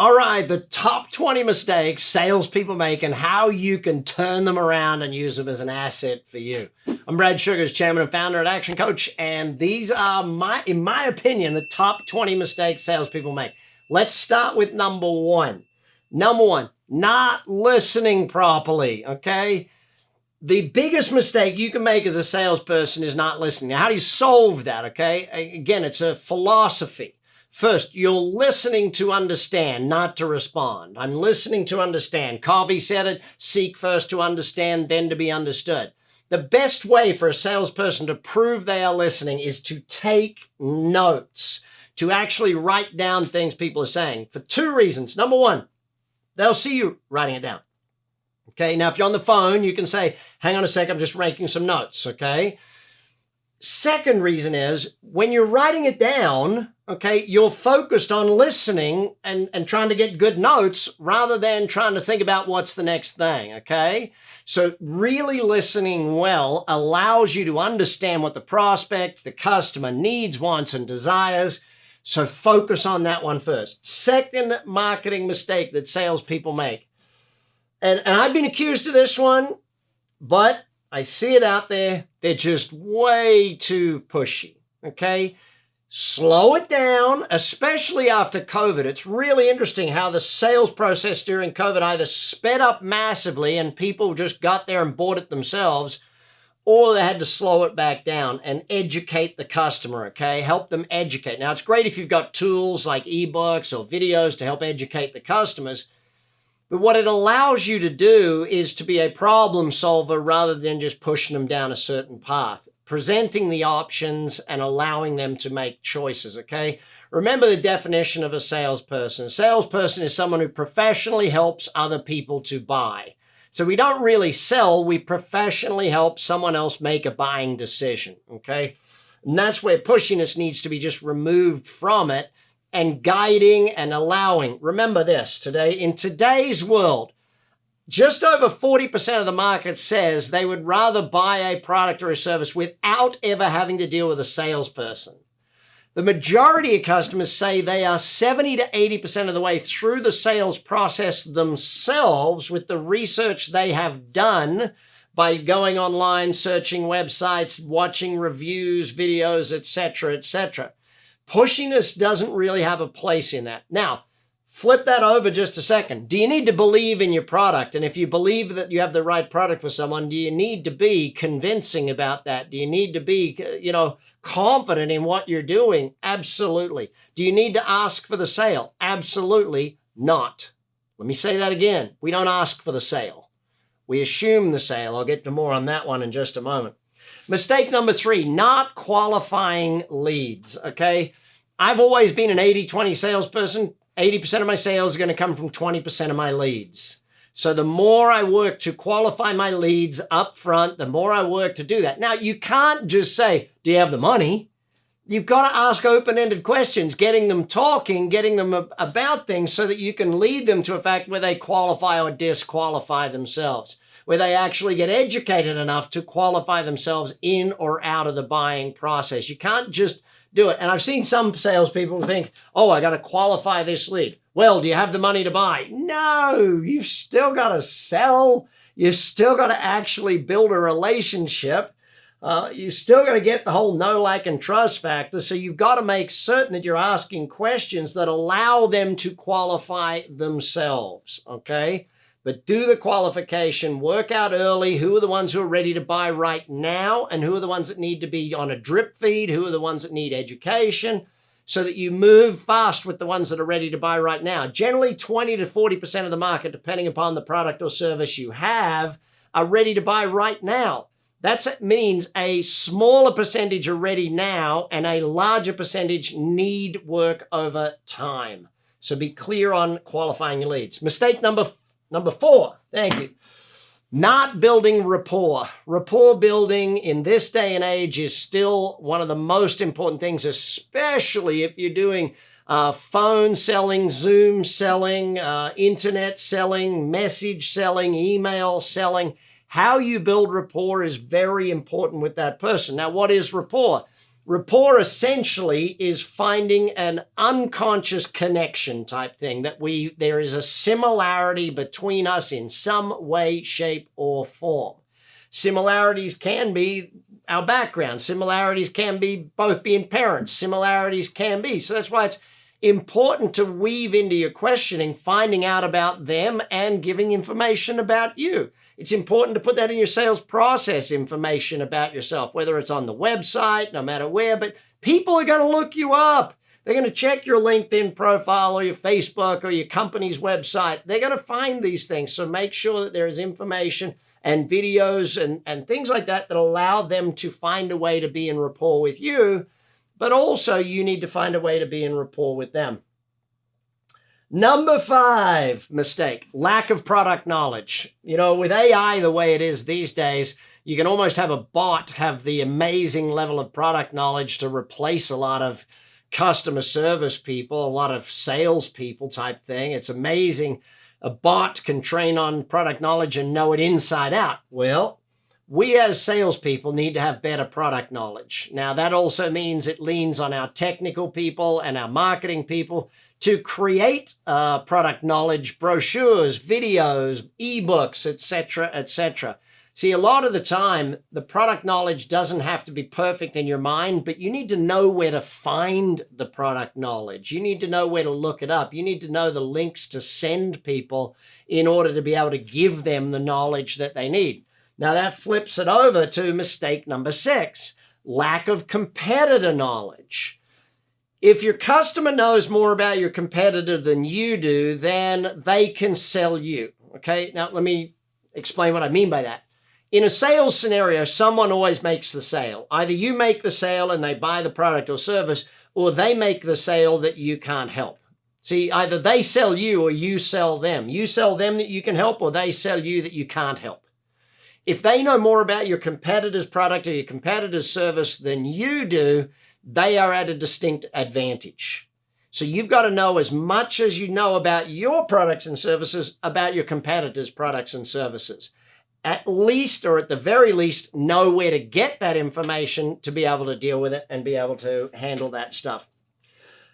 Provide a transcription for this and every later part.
All right, the top 20 mistakes salespeople make and how you can turn them around and use them as an asset for you. I'm Brad Sugars, chairman and founder at Action Coach, and these are, in my opinion, the top 20 mistakes salespeople make. Let's start with number one. Number one, not listening properly, okay? The biggest mistake you can make as a salesperson is not listening. Now, how do you solve that, okay? Again, it's a philosophy. First, you're listening to understand, not to respond. I'm listening to understand. Covey said it, seek first to understand, then to be understood. The best way for a salesperson to prove they are listening is to take notes, to actually write down things people are saying for two reasons. Number one, they'll see you writing it down. Okay, now if you're on the phone, you can say, hang on a sec, I'm just making some notes, okay? Second reason is when you're writing it down, okay, you're focused on listening and trying to get good notes rather than trying to think about what's the next thing, okay? So really listening well allows you to understand what the prospect, the customer needs, wants, and desires. So focus on that one first. Second marketing mistake that salespeople make. And I've been accused of this one, but I see it out there. They're just way too pushy, okay? Slow it down, especially after COVID. It's really interesting how the sales process during COVID either sped up massively and people just got there and bought it themselves, or they had to slow it back down and educate the customer, okay? Help them educate. Now, it's great if you've got tools like ebooks or videos to help educate the customers, but what it allows you to do is to be a problem solver rather than just pushing them down a certain path, presenting the options and allowing them to make choices, okay? Remember the definition of a salesperson. A salesperson is someone who professionally helps other people to buy. So we don't really sell, we professionally help someone else make a buying decision, okay? And that's where pushiness needs to be just removed from it, and guiding and allowing. Remember this, in today's world, just over 40% of the market says they would rather buy a product or a service without ever having to deal with a salesperson. The majority of customers say they are 70 to 80% of the way through the sales process themselves with the research they have done by going online, searching websites, watching reviews, videos, etc., etc. Pushiness doesn't really have a place in that. Now, flip that over just a second. Do you need to believe in your product? And if you believe that you have the right product for someone, do you need to be convincing about that? Do you need to be, confident in what you're doing? Absolutely. Do you need to ask for the sale? Absolutely not. Let me say that again. We don't ask for the sale. We assume the sale. I'll get to more on that one in just a moment. Mistake number three, not qualifying leads, okay? I've always been an 80-20 salesperson. 80% of my sales are going to come from 20% of my leads. So the more I work to qualify my leads up front, the more I work to do that. Now, you can't just say, do you have the money? You've got to ask open-ended questions, getting them talking, getting them about things so that you can lead them to a fact where they qualify or disqualify themselves, where they actually get educated enough to qualify themselves in or out of the buying process. You can't just do it. And I've seen some salespeople think, oh, I got to qualify this lead. Well, do you have the money to buy? No, you've still got to sell. You've still got to actually build a relationship. You still got to get the whole know, like, and trust factor. So you've got to make certain that you're asking questions that allow them to qualify themselves, okay? But do the qualification, work out early who are the ones who are ready to buy right now and who are the ones that need to be on a drip feed, who are the ones that need education, so that you move fast with the ones that are ready to buy right now. Generally, 20 to 40% of the market, depending upon the product or service you have, are ready to buy right now. That means a smaller percentage are ready now and a larger percentage need work over time. So be clear on qualifying your leads. Mistake number four, thank you. Not building rapport. Rapport building in this day and age is still one of the most important things, especially if you're doing phone selling, Zoom selling, internet selling, message selling, email selling. How you build rapport is very important with that person. Now, what is rapport? Rapport essentially is finding an unconscious connection type thing, that there is a similarity between us in some way, shape, or form. Similarities can be our background. Similarities can be both being parents. Similarities can be. So that's why it's important to weave into your questioning, finding out about them and giving information about you. It's important to put that in your sales process, information about yourself, whether it's on the website, no matter where, but people are going to look you up. They're going to check your LinkedIn profile or your Facebook or your company's website. They're going to find these things. So make sure that there is information and videos and things like that that allow them to find a way to be in rapport with you, but also you need to find a way to be in rapport with them. Number 5 mistake, lack of product knowledge. You know, with AI the way it is these days, you can almost have a bot have the amazing level of product knowledge to replace a lot of customer service people, a lot of sales people type thing. It's amazing. A bot can train on product knowledge and know it inside out. Well, we as salespeople need to have better product knowledge. Now, that also means it leans on our technical people and our marketing people to create product knowledge brochures, videos, ebooks, etc., etc. See, a lot of the time, the product knowledge doesn't have to be perfect in your mind, but you need to know where to find the product knowledge. You need to know where to look it up. You need to know the links to send people in order to be able to give them the knowledge that they need. Now, that flips it over to mistake number 6, lack of competitor knowledge. If your customer knows more about your competitor than you do, then they can sell you. Okay, now let me explain what I mean by that. In a sales scenario, someone always makes the sale. Either you make the sale and they buy the product or service, or they make the sale that you can't help. See, either they sell you or you sell them. You sell them that you can help, or they sell you that you can't help. If they know more about your competitor's product or your competitor's service than you do, they are at a distinct advantage. So you've got to know as much as you know about your products and services about your competitors' products and services. At least, or at the very least, know where to get that information to be able to deal with it and be able to handle that stuff.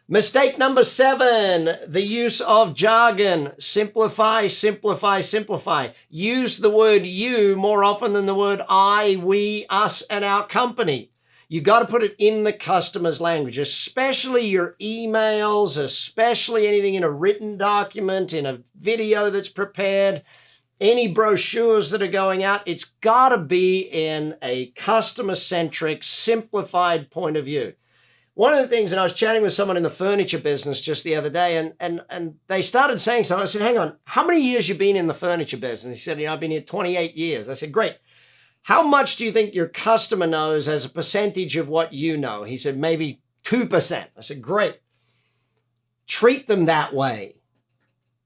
Mistake number 7, the use of jargon. Simplify, simplify, simplify. Use the word you more often than the word I, we, us, and our company. You got to put it in the customer's language, especially your emails, especially anything in a written document, in a video that's prepared, any brochures that are going out. It's got to be in a customer-centric, simplified point of view. One of the things, and I was chatting with someone in the furniture business just the other day, and they started saying something. I said, hang on, how many years you been in the furniture business? He said, I've been here 28 years. I said, great. How much do you think your customer knows as a percentage of what you know? He said, maybe 2%. I said, great. Treat them that way.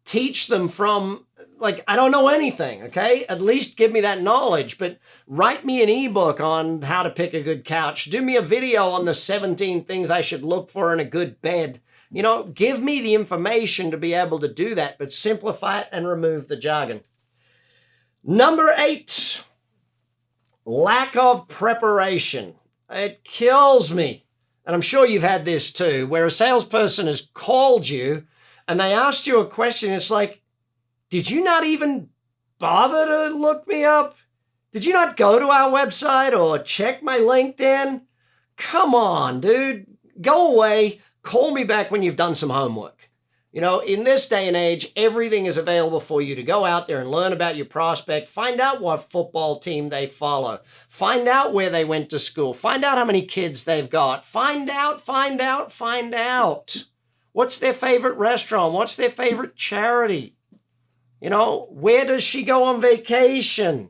Teach them from, like, I don't know anything, okay? At least give me that knowledge, but write me an ebook on how to pick a good couch. Do me a video on the 17 things I should look for in a good bed. You know, give me the information to be able to do that, but simplify it and remove the jargon. Number 8. Lack of preparation. It kills me. And I'm sure you've had this too, where a salesperson has called you and they asked you a question. It's like, did you not even bother to look me up? Did you not go to our website or check my LinkedIn? Come on, dude. Go away. Call me back when you've done some homework. You know, in this day and age, everything is available for you to go out there and learn about your prospect, find out what football team they follow, find out where they went to school, find out how many kids they've got, find out. What's their favorite restaurant? What's their favorite charity? You know, where does she go on vacation?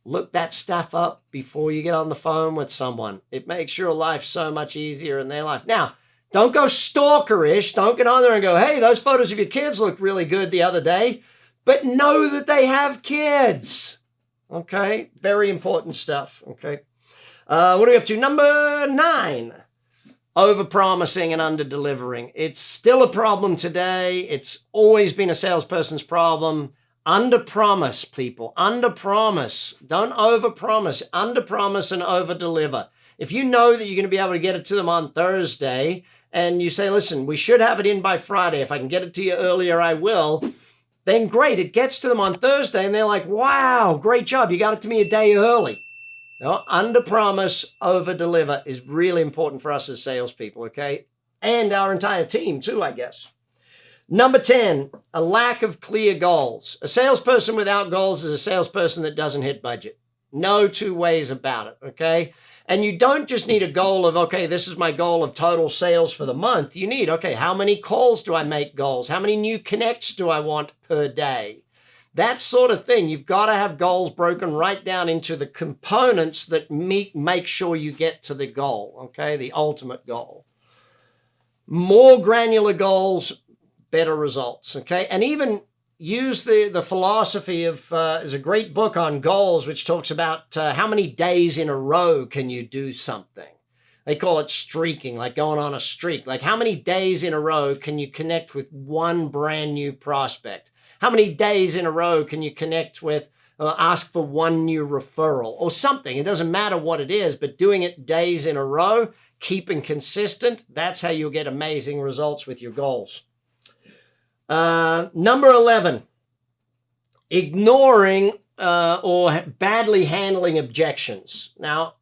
Look that stuff up before you get on the phone with someone. It makes your life so much easier in their life. Now, don't go stalkerish. Don't get on there and go, hey, those photos of your kids look really good the other day. But know that they have kids. Okay? Very important stuff. Okay? What are we up to? Number 9. Over-promising and under-delivering. It's still a problem today. It's always been a salesperson's problem. Under-promise, people. Under-promise. Don't over-promise. Under-promise and over-deliver. If you know that you're going to be able to get it to them on Thursday, and you say, listen, we should have it in by Friday. If I can get it to you earlier, I will. Then great, it gets to them on Thursday, and they're like, wow, great job. You got it to me a day early. No, under promise, over deliver is really important for us as salespeople, okay? And our entire team too, I guess. Number 10, a lack of clear goals. A salesperson without goals is a salesperson that doesn't hit budget. No two ways about it, okay? And you don't just need a goal of, okay, this is my goal of total sales for the month. You need, okay, how many calls do I make goals? How many new connects do I want per day? That sort of thing. You've got to have goals broken right down into the components that make sure you get to the goal, okay, the ultimate goal. More granular goals, better results, okay? And even use the philosophy of, there's a great book on goals which talks about how many days in a row can you do something. They call it streaking, like going on a streak. Like how many days in a row can you connect with one brand new prospect? How many days in a row can you connect with, ask for one new referral or something? It doesn't matter what it is, but doing it days in a row, keeping consistent, that's how you'll get amazing results with your goals. Number 11, ignoring or badly handling objections. Now,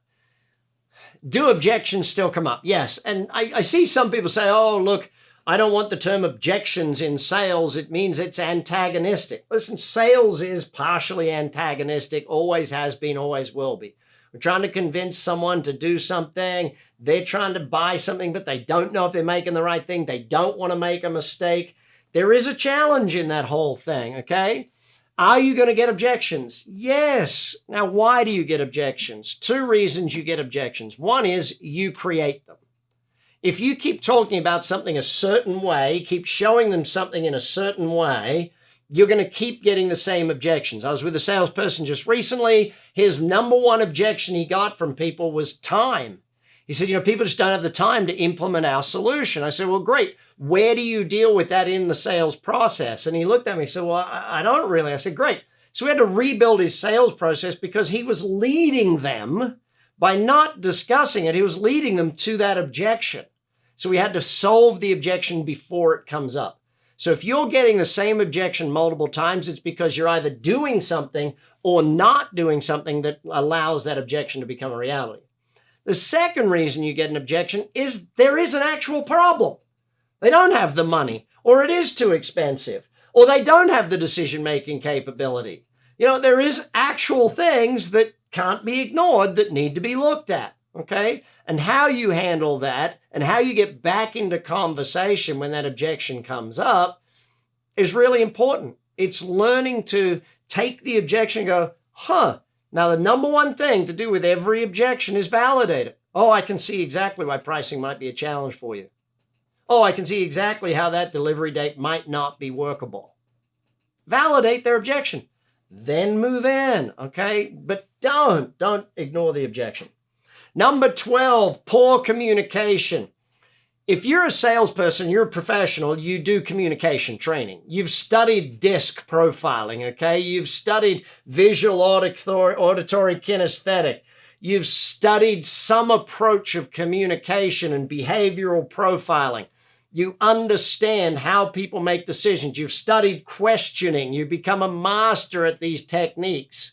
do objections still come up? Yes. And I see some people say, oh, look, I don't want the term objections in sales. It means it's antagonistic. Listen, sales is partially antagonistic, always has been, always will be. We're trying to convince someone to do something. They're trying to buy something, but they don't know if they're making the right thing. They don't want to make a mistake. There is a challenge in that whole thing, okay? Are you going to get objections? Yes. Now, why do you get objections? Two reasons you get objections. One is you create them. If you keep talking about something a certain way, keep showing them something in a certain way, you're going to keep getting the same objections. I was with a salesperson just recently. His number one objection he got from people was time. He said, people just don't have the time to implement our solution. I said, well, great. Where do you deal with that in the sales process? And he looked at me and said, well, I don't really. I said, great. So we had to rebuild his sales process because he was leading them by not discussing it. He was leading them to that objection. So we had to solve the objection before it comes up. So if you're getting the same objection multiple times, it's because you're either doing something or not doing something that allows that objection to become a reality. The second reason you get an objection is there is an actual problem. They don't have the money, or it is too expensive, or they don't have the decision-making capability. There is actual things that can't be ignored that need to be looked at, okay? And how you handle that and how you get back into conversation when that objection comes up is really important. It's learning to take the objection and go, now the number one thing to do with every objection is validate it. Oh, I can see exactly why pricing might be a challenge for you. Oh, I can see exactly how that delivery date might not be workable. Validate their objection, then move in, okay? But don't ignore the objection. Number 12, poor communication. If you're a salesperson, you're a professional, you do communication training. You've studied disc profiling, okay? You've studied visual auditory kinesthetic. You've studied some approach of communication and behavioral profiling. You understand how people make decisions. You've studied questioning. You've become a master at these techniques.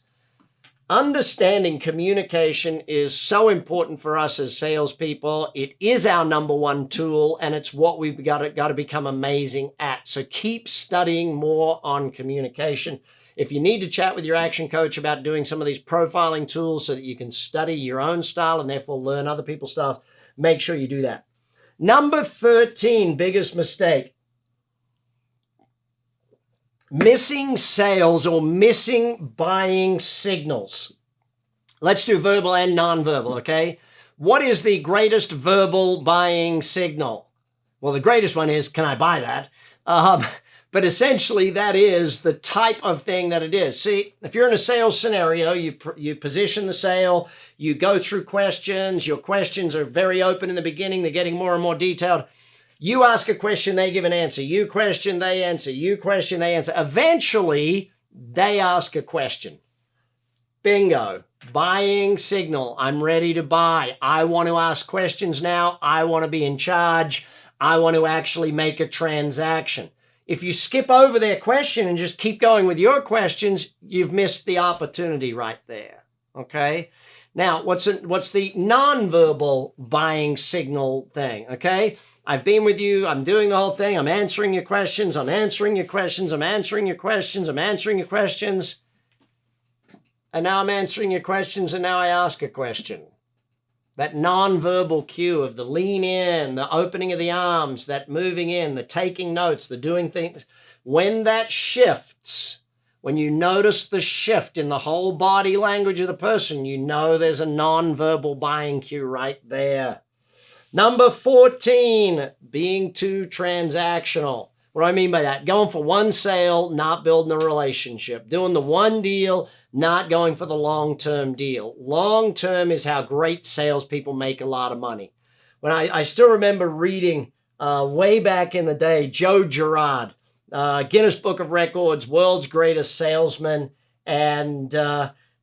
Understanding communication is so important for us as salespeople. It is our number one tool, and it's what we've got to become amazing at. So keep studying more on communication. If you need to chat with your action coach about doing some of these profiling tools so that you can study your own style and therefore learn other people's styles, make sure you do that. Number 13, biggest mistake. Missing sales or missing buying signals. Let's do verbal and nonverbal, okay? What is the greatest verbal buying signal? Well, the greatest one is, can I buy that? But essentially, that is the type of thing that it is. See, if you're in a sales scenario, you position the sale, you go through questions, your questions are very open in the beginning, they're getting more and more detailed. You ask a question, they give an answer. You question, they answer. You question, they answer. Eventually, they ask a question. Bingo. Buying signal. I'm ready to buy. I want to ask questions now. I want to be in charge. I want to actually make a transaction. If you skip over their question and just keep going with your questions, you've missed the opportunity right there. Okay? Now, what's the nonverbal buying signal thing? Okay? I've been with you. I'm doing the whole thing. I'm answering your questions. I'm answering your questions. I'm answering your questions. I'm answering your questions. And now I'm answering your questions, and now I ask a question. That nonverbal cue of the lean in, the opening of the arms, that moving in, the taking notes, the doing things. When that shifts, when you notice the shift in the whole body language of the person, you know there's a nonverbal buying cue right there. Number 14, being too transactional. What do I mean by that? Going for one sale, not building a relationship. Doing the one deal, not going for the long-term deal. Long-term is how great salespeople make a lot of money. When I still remember reading way back in the day, Joe Girard, Guinness Book of Records, world's greatest salesman, and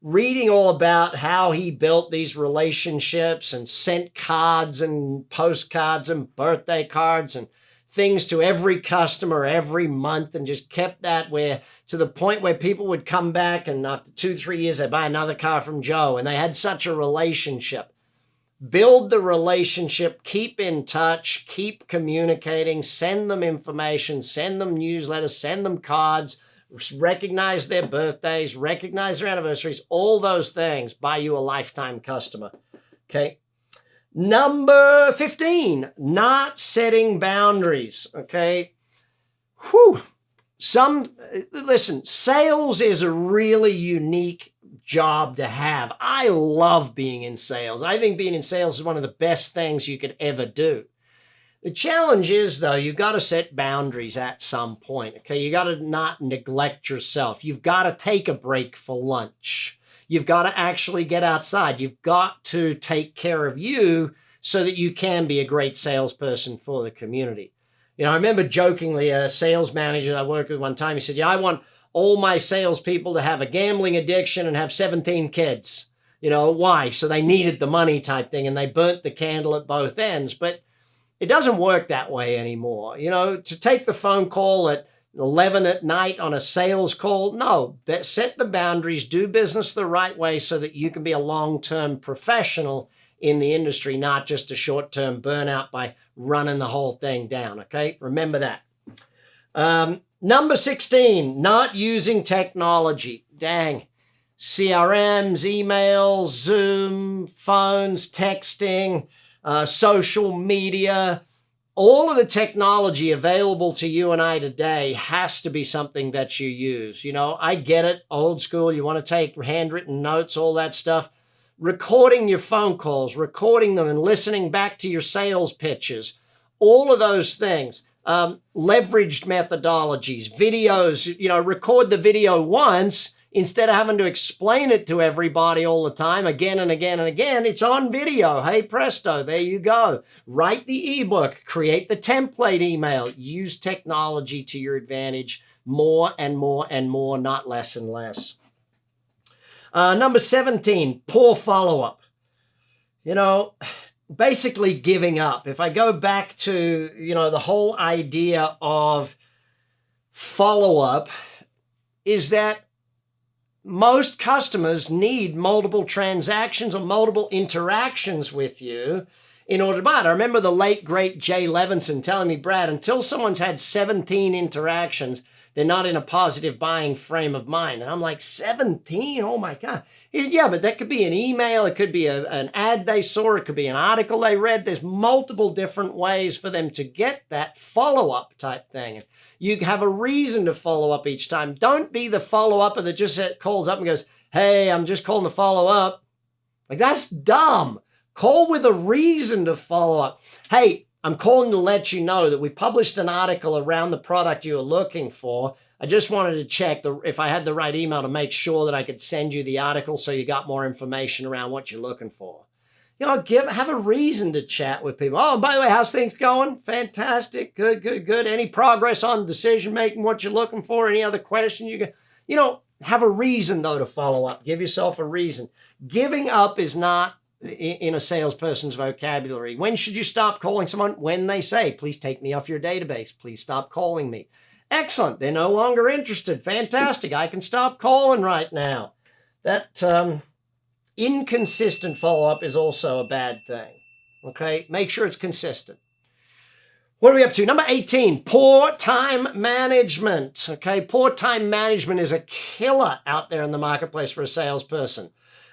reading all about how he built these relationships and sent cards and postcards and birthday cards and things to every customer every month, and just kept that where to the point where people would come back and after 2-3 years they'd buy another car from Joe, and they had such a relationship. Build the relationship, keep in touch, keep communicating, send them information, send them newsletters, send them cards, recognize their birthdays, recognize their anniversaries. All those things buy you a lifetime customer. Okay. Number 15, not setting boundaries, okay? Listen, sales is a really unique job to have. I love being in sales. I think being in sales is one of the best things you could ever do. The challenge is, though, you've got to set boundaries at some point, okay? You got to not neglect yourself. You've got to take a break for lunch. You've got to actually get outside. You've got to take care of you so that you can be a great salesperson for the community. You know, I remember jokingly a sales manager I worked with one time, he said, yeah, I want all my salespeople to have a gambling addiction and have 17 kids. You know, why? So they needed the money type thing, and they burnt the candle at both ends. But it doesn't work that way anymore. You know, to take the phone call at 11 at night on a sales call. No, set the boundaries, do business the right way so that you can be a long-term professional in the industry, not just a short-term burnout by running the whole thing down, okay? Remember that. Number 16, not using technology. Dang. CRMs, emails, Zoom, phones, texting, social media. All of the technology available to you and I today has to be something that you use. You know, I get it, old school, you want to take handwritten notes, all that stuff. Recording your phone calls, recording them and listening back to your sales pitches, all of those things. Leveraged methodologies, videos, you know, record the video once instead of having to explain it to everybody all the time again and again and again. It's on video. Hey, presto, there you go. Write the ebook, create the template email, use technology to your advantage more and more and more, not less and less. Number 17, poor follow-up. You know, basically giving up. If I go back to, you know, the whole idea of follow-up is that most customers need multiple transactions or multiple interactions with you in order to buy it. I remember the late, great Jay Levinson telling me, Brad, until someone's had 17 interactions, they're not in a positive buying frame of mind. And I'm like, 17? Oh my God. Yeah, but that could be an email. It could be an ad they saw. It could be an article they read. There's multiple different ways for them to get that follow-up type thing. You have a reason to follow up each time. Don't be the follow-upper that just calls up and goes, hey, I'm just calling to follow up. Like, that's dumb. Call with a reason to follow up. Hey, I'm calling to let you know that we published an article around the product you were looking for. I just wanted to check if I had the right email to make sure that I could send you the article so you got more information around what you're looking for. You know, have a reason to chat with people. Oh, and by the way, how's things going? Fantastic. Good, good, good. Any progress on decision making, what you're looking for? Any other question you got? You know, Have a reason, though, to follow up. Give yourself a reason. Giving up is not in a salesperson's vocabulary. When should you stop calling someone? When they say, please take me off your database. Please stop calling me. Excellent. They're no longer interested. Fantastic. I can stop calling right now. That inconsistent follow-up is also a bad thing. Okay? Make sure it's consistent. What are we up to? Number 18, poor time management. Okay, poor time management is a killer out there in the marketplace for a salesperson.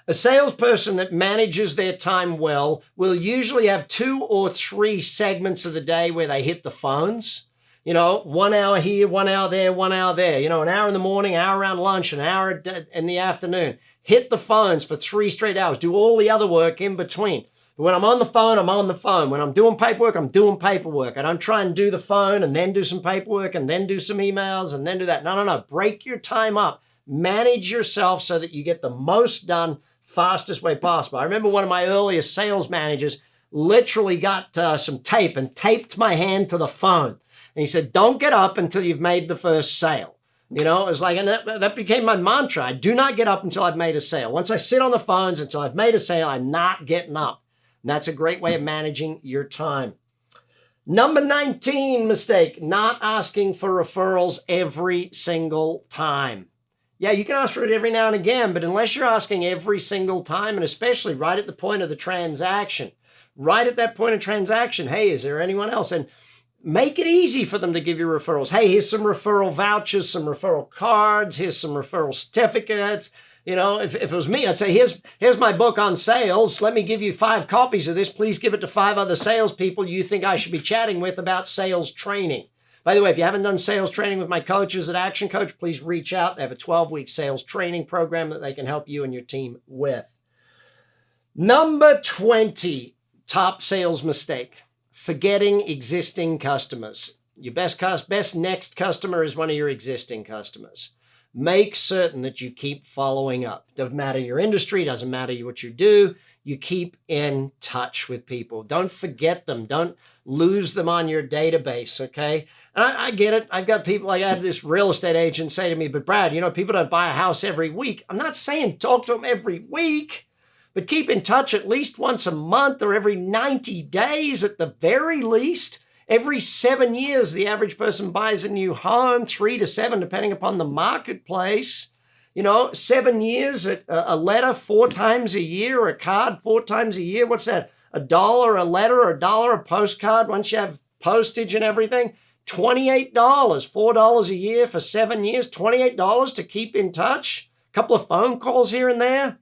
A salesperson that manages their time well will usually have 2 or 3 segments of the day where they hit the phones. 1 hour here, 1 hour there, 1 hour there. An hour in the morning, hour around lunch, an hour in the afternoon. Hit the phones for 3 straight hours. Do all the other work in between. When I'm on the phone, I'm on the phone. When I'm doing paperwork, I'm doing paperwork. I don't try and do the phone and then do some paperwork and then do some emails and then do that. No. Break your time up. Manage yourself so that you get the most done fastest way possible. I remember one of my earliest sales managers literally got some tape and taped my hand to the phone. And he said, don't get up until you've made the first sale. It was like, and that became my mantra. I do not get up until I've made a sale. Once I sit on the phones until I've made a sale, I'm not getting up. And that's a great way of managing your time. Number 19 mistake, not asking for referrals every single time. Yeah, you can ask for it every now and again, but unless you're asking every single time, and especially right at the point of the transaction, right at that point of transaction, hey, is there anyone else? And make it easy for them to give you referrals. Hey, here's some referral vouchers, some referral cards, here's some referral certificates. If it was me, I'd say, here's my book on sales. Let me give you 5 copies of this. Please give it to 5 other salespeople you think I should be chatting with about sales training. By the way, if you haven't done sales training with my coaches at Action Coach, please reach out. They have a 12-week sales training program that they can help you and your team with. Number 20, top sales mistake, forgetting existing customers. Your best next customer is one of your existing customers. Make certain that you keep following up. Doesn't matter your industry, doesn't matter what you do. You keep in touch with people. Don't forget them. Don't lose them on your database, okay? And I get it. I've got people, like I had this real estate agent say to me, but Brad, people don't buy a house every week. I'm not saying talk to them every week, but keep in touch at least once a month or every 90 days at the very least. Every 7 years, the average person buys a new home, 3 to 7, depending upon the marketplace. 7 years, a letter 4 times a year, or a card 4 times a year. What's that? $1 a letter or $1 a postcard once you have postage and everything? $28, $4 a year for 7 years, $28 to keep in touch. A couple of phone calls here and there.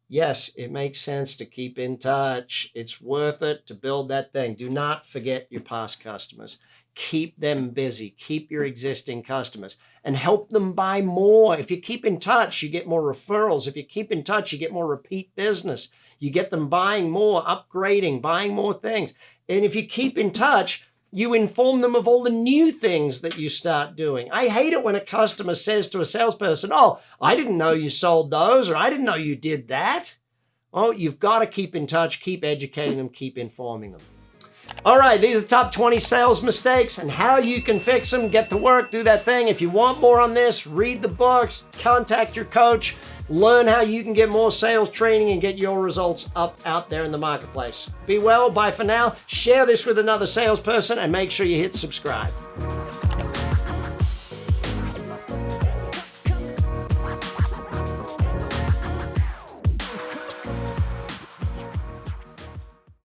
Yes, it makes sense to keep in touch. It's worth it to build that thing. Do not forget your past customers. Keep them busy. Keep your existing customers and help them buy more. If you keep in touch, you get more referrals. If you keep in touch, you get more repeat business. You get them buying more, upgrading, buying more things. And if you keep in touch, you inform them of all the new things that you start doing. I hate it when a customer says to a salesperson, oh, I didn't know you sold those, or I didn't know you did that. Oh, you've got to keep in touch, keep educating them, keep informing them. All right, these are the top 20 sales mistakes and how you can fix them. Get to work, do that thing. If you want more on this, read the books, contact your coach, learn how you can get more sales training and get your results up out there in the marketplace. Be well, bye for now. Share this with another salesperson and make sure you hit subscribe.